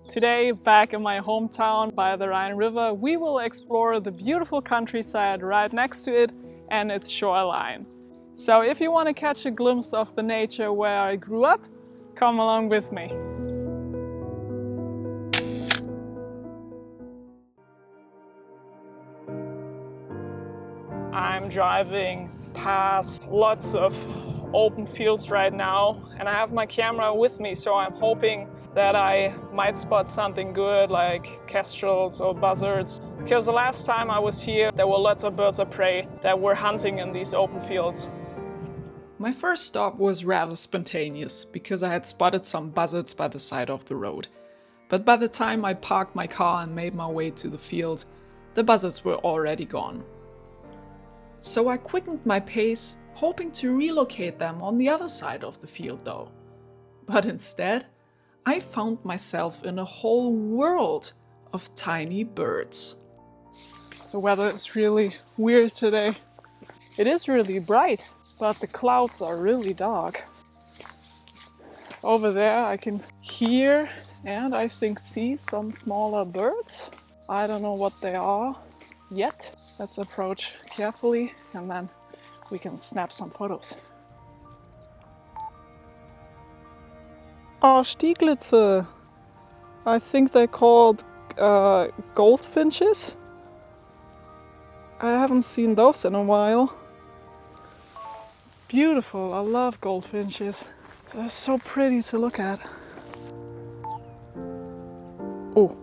Today, back in my hometown by the Rhine River, we will explore the beautiful countryside right next to it and its shoreline. So if you want to catch a glimpse of the nature where I grew up, come along with me. I'm driving past lots of open fields right now, and I have my camera with me, so I'm hoping that I might spot something good like kestrels or buzzards, because the last time I was here there were lots of birds of prey that were hunting in these open fields. My first stop was rather spontaneous because I had spotted some buzzards by the side of the road. But by the time I parked my car and made my way to the field, the buzzards were already gone. So I quickened my pace, hoping to relocate them on the other side of the field though. But instead, I found myself in a whole world of tiny birds. The weather is really weird today. It is really bright, but the clouds are really dark. Over there I can hear and I think see some smaller birds. I don't know what they are yet. Let's approach carefully and then we can snap some photos. Oh, Stieglitze. I think they're called goldfinches. I haven't seen those in a while. Beautiful, I love goldfinches. They're so pretty to look at. Oh,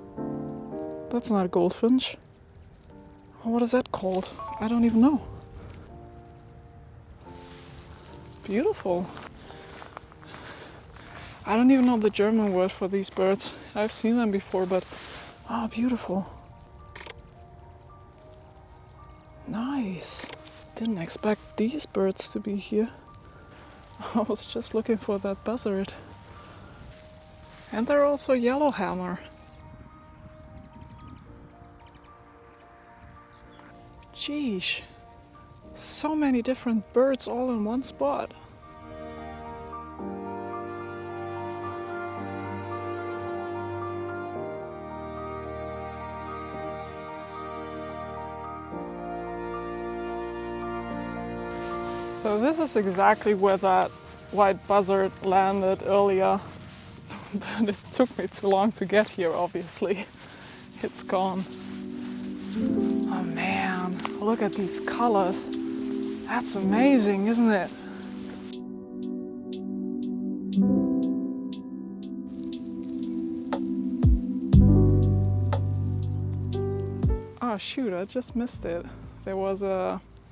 that's not a goldfinch. What is that called? I don't even know. Beautiful. I don't even know the German word for these birds. I've seen them before, but oh, beautiful. Nice. Didn't expect these birds to be here. I was just looking for that buzzard. And they're also yellowhammer. Geesh, so many different birds all in one spot. So this is exactly where that white buzzard landed earlier, but it took me too long to get here, obviously. It's gone. Oh man, look at these colors. That's amazing, isn't it? Oh shoot, I just missed it. There was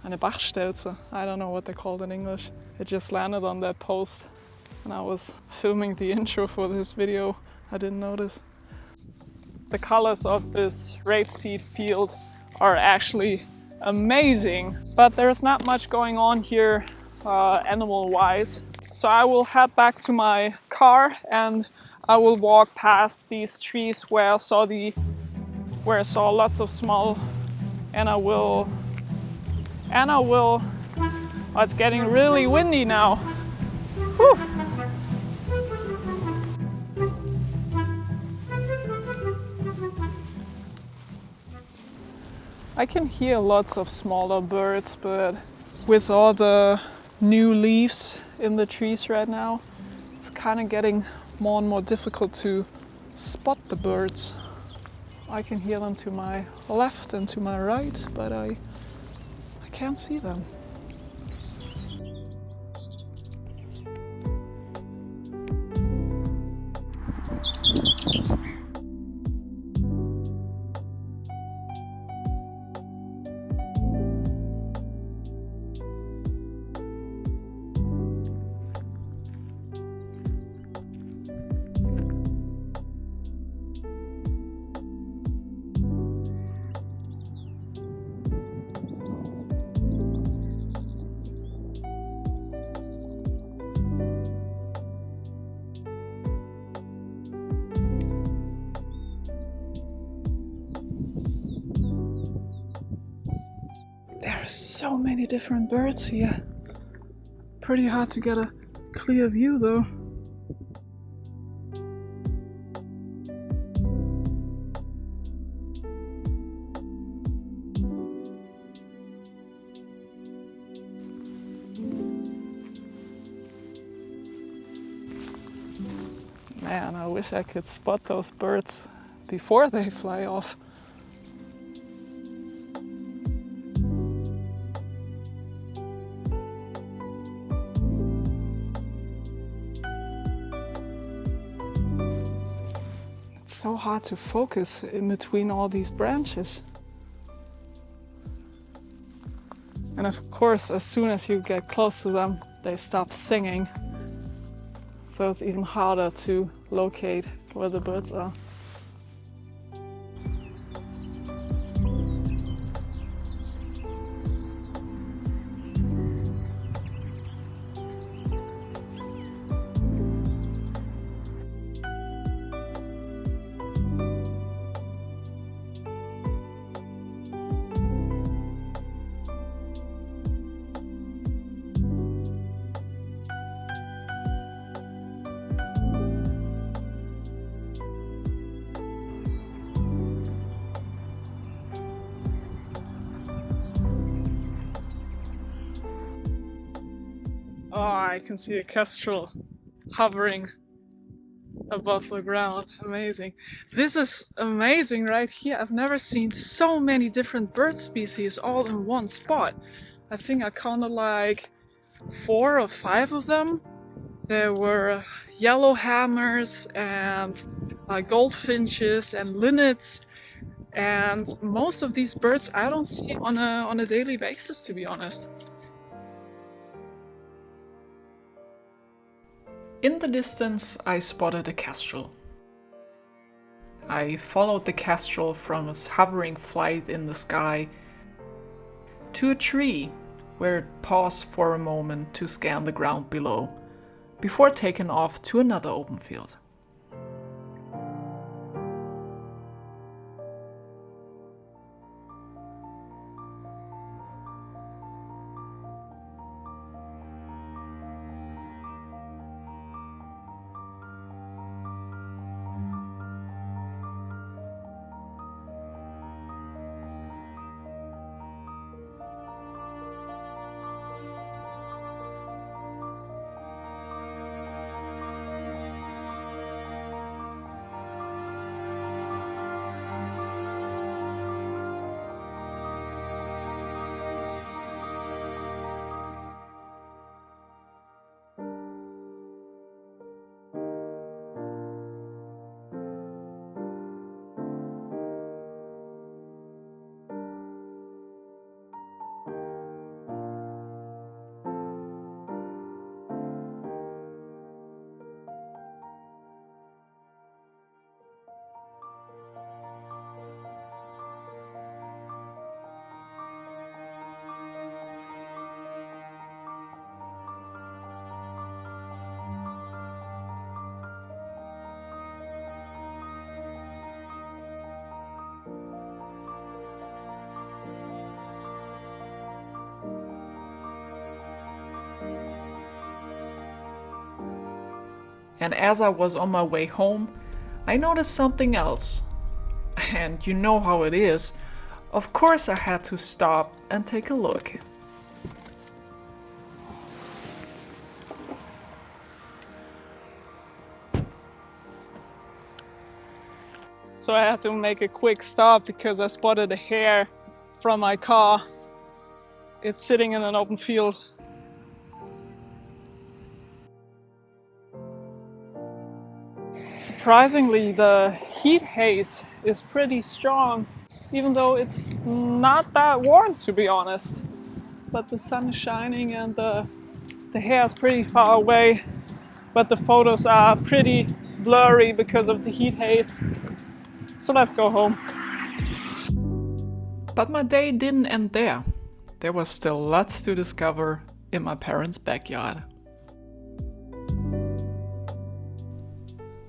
eine Bachstelze. I don't know what they're called in English. It just landed on that post and I was filming the intro for this video. I didn't notice. The colors of this rapeseed field are actually amazing, but there's not much going on here animal-wise. So I will head back to my car and I will walk past these trees where I saw lots of small, and I will, oh, it's getting really windy now. Whew. I can hear lots of smaller birds, but with all the new leaves in the trees right now, it's kind of getting more and more difficult to spot the birds. I can hear them to my left and to my right, but I can't see them. There are so many different birds here. Pretty hard to get a clear view though. Man, I wish I could spot those birds before they fly off. It's so hard to focus in between all these branches. And of course, as soon as you get close to them, they stop singing. So it's even harder to locate where the birds are. Oh, I can see a kestrel hovering above the ground. Amazing. This is amazing right here. I've never seen so many different bird species all in one spot. I think I counted like 4 or 5 of them. There were yellow hammers and goldfinches and linnets. And most of these birds I don't see on a daily basis, to be honest. In the distance, I spotted a kestrel. I followed the kestrel from its hovering flight in the sky to a tree where it paused for a moment to scan the ground below before taking off to another open field. And as I was on my way home, I noticed something else. And you know how it is. Of course I had to stop and take a look. So I had to make a quick stop because I spotted a hare from my car. It's sitting in an open field. Surprisingly, the heat haze is pretty strong, even though it's not that warm, to be honest. But the sun is shining and the hare is pretty far away, but the photos are pretty blurry because of the heat haze. So let's go home. But my day didn't end there. There was still lots to discover in my parents' backyard.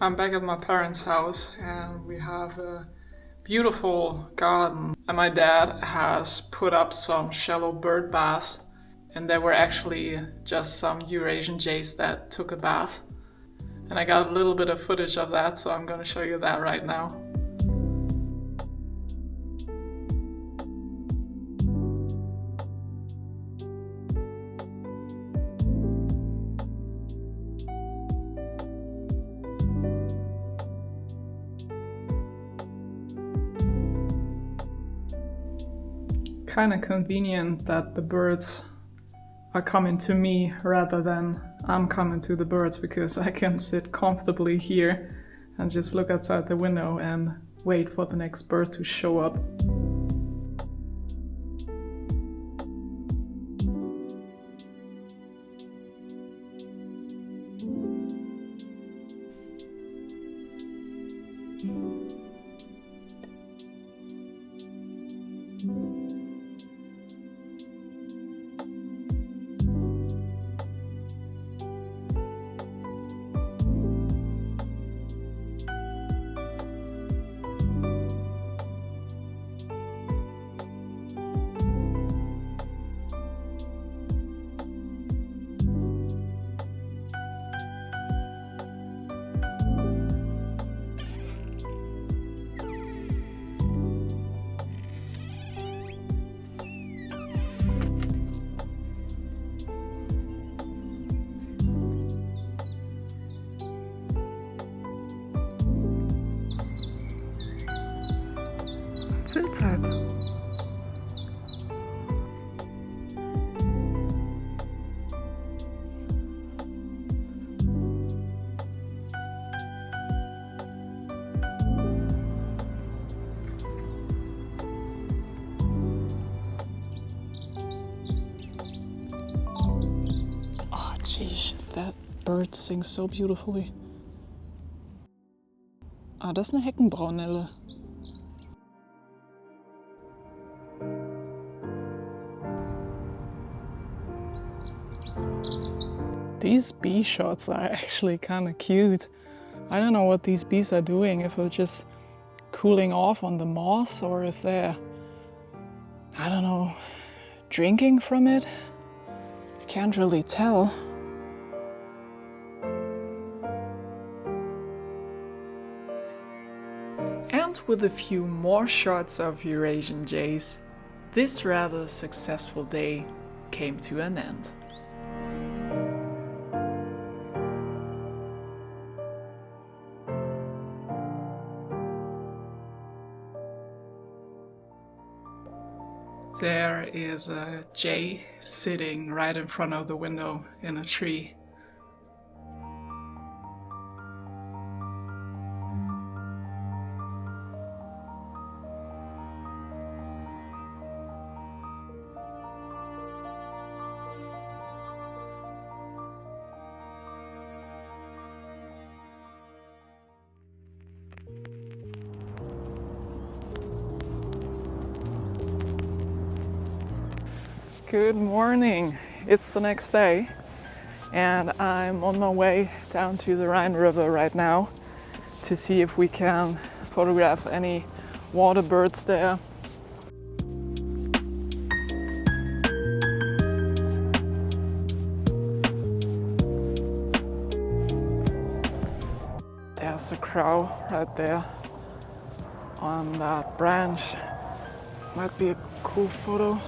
I'm back at my parents' house and we have a beautiful garden. And my dad has put up some shallow bird baths, and there were actually just some Eurasian jays that took a bath. And I got a little bit of footage of that, so I'm gonna show you that right now. kind of convenient that the birds are coming to me rather than I'm coming to the birds, because I can sit comfortably here and just look outside the window and wait for the next bird to show up. Filzeit. Oh, geez, that bird sings so beautifully. Ah, das ist eine Heckenbraunelle. These bee shots are actually kind of cute. I don't know what these bees are doing, if they're just cooling off on the moss or if they're, I don't know, drinking from it. I can't really tell. And with a few more shots of Eurasian jays, this rather successful day came to an end. There is a jay sitting right in front of the window in a tree. Good morning. It's the next day and I'm on my way down to the Rhine River right now to see if we can photograph any water birds there. There's a crow right there on that branch. Might be a cool photo.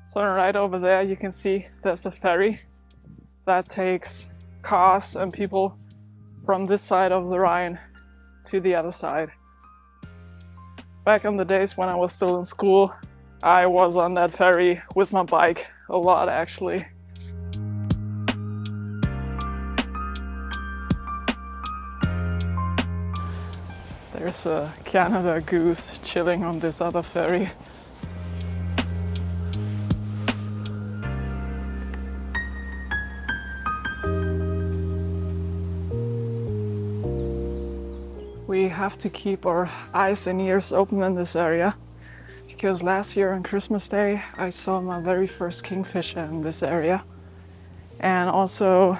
So right over there you can see there's a ferry that takes cars and people from this side of the Rhine to the other side. Back in the days when I was still in school, I was on that ferry with my bike a lot actually. There's a Canada goose chilling on this other ferry. We have to keep our eyes and ears open in this area because last year on Christmas Day I saw my very first kingfisher in this area, and also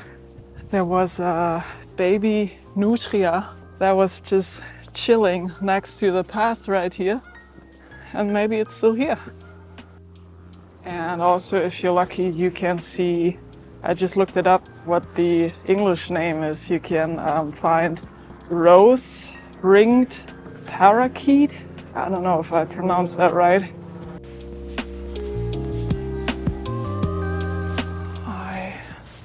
there was a baby nutria that was just chilling next to the path right here. And maybe it's still here. And also, if you're lucky, you can see, I just looked it up, what the English name is. You can find rose-ringed parakeet. I don't know if I pronounced that right. I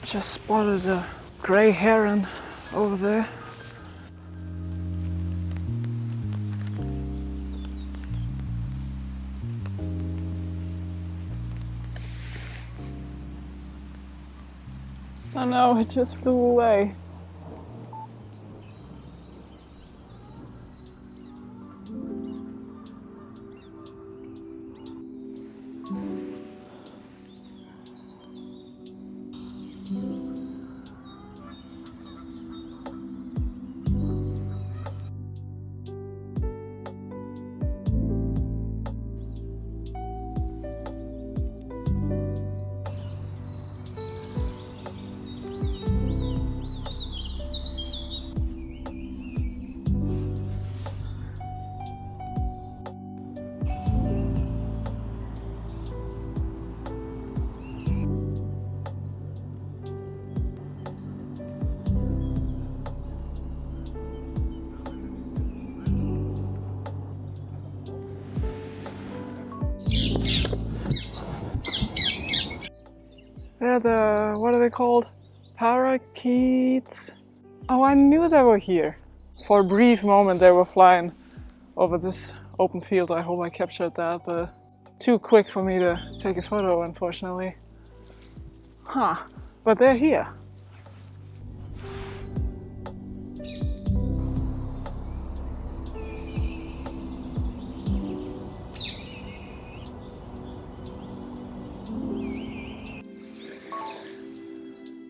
just spotted a gray heron over there. Oh no, it just flew away. They're the, what are they called? Parakeets. Oh, I knew they were here. For a brief moment they were flying over this open field. I hope I captured that, but too quick for me to take a photo, unfortunately. Huh, but they're here.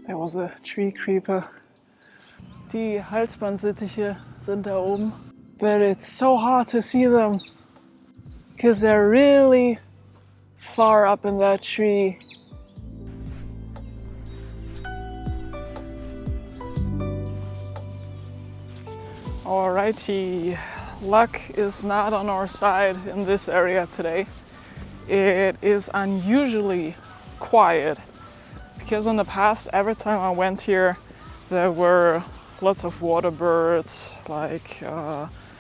There was a tree creeper. Die Halsbandsittiche sind da oben. But it's so hard to see them because they're really far up in that tree. Alrighty, luck is not on our side in this area today. It is unusually quiet because in the past, every time I went here, there were lots of water birds, like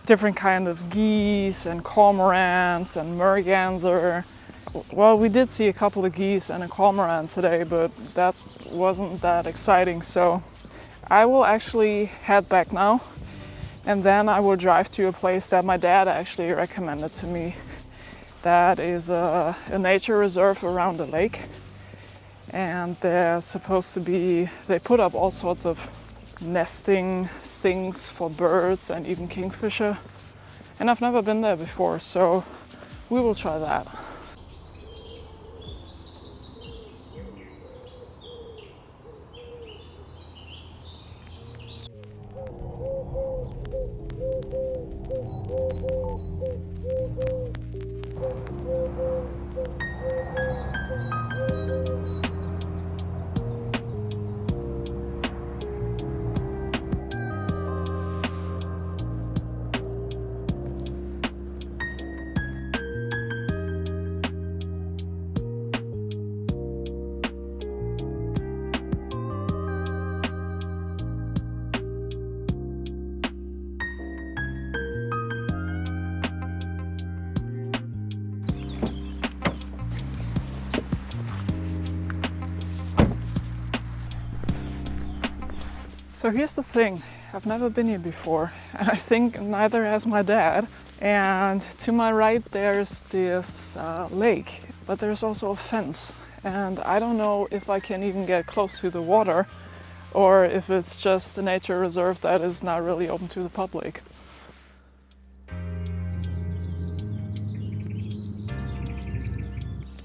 different kind of geese and cormorants and merganser. Well, we did see a couple of geese and a cormorant today, but that wasn't that exciting. So I will actually head back now, and then I will drive to a place that my dad actually recommended to me. That is a nature reserve around the lake. And they're supposed to be, they put up all sorts of nesting things for birds and even kingfisher. And I've never been there before, so we will try that. So here's the thing, I've never been here before, and I think neither has my dad. And to my right there's this lake, but there's also a fence. And I don't know if I can even get close to the water, or if it's just a nature reserve that is not really open to the public.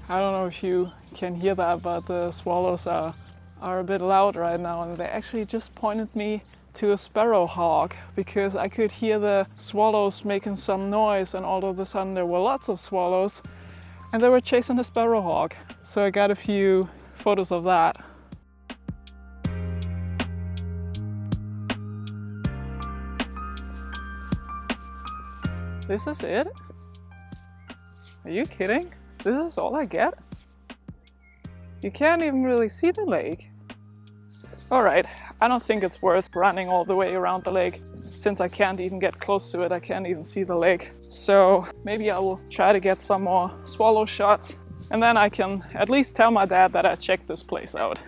I don't know if you can hear that, but the swallows are a bit loud right now, and they actually just pointed me to a sparrowhawk because I could hear the swallows making some noise, and all of a sudden there were lots of swallows and they were chasing the sparrowhawk. So I got a few photos of that. This is it? Are you kidding? This is all I get? You can't even really see the lake. Alright, I don't think it's worth running all the way around the lake. Since I can't even get close to it, I can't even see the lake. So maybe I will try to get some more swallow shots, and then I can at least tell my dad that I checked this place out.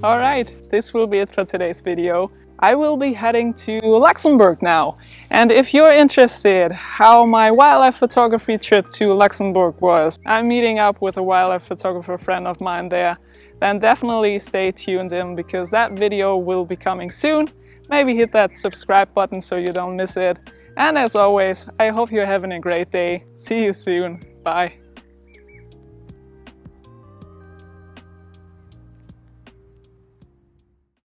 Alright, this will be it for today's video. I will be heading to Luxembourg now. And if you're interested how my wildlife photography trip to Luxembourg was, I'm meeting up with a wildlife photographer friend of mine there, then definitely stay tuned in because that video will be coming soon. Maybe hit that subscribe button so you don't miss it. And as always, I hope you're having a great day. See you soon. Bye.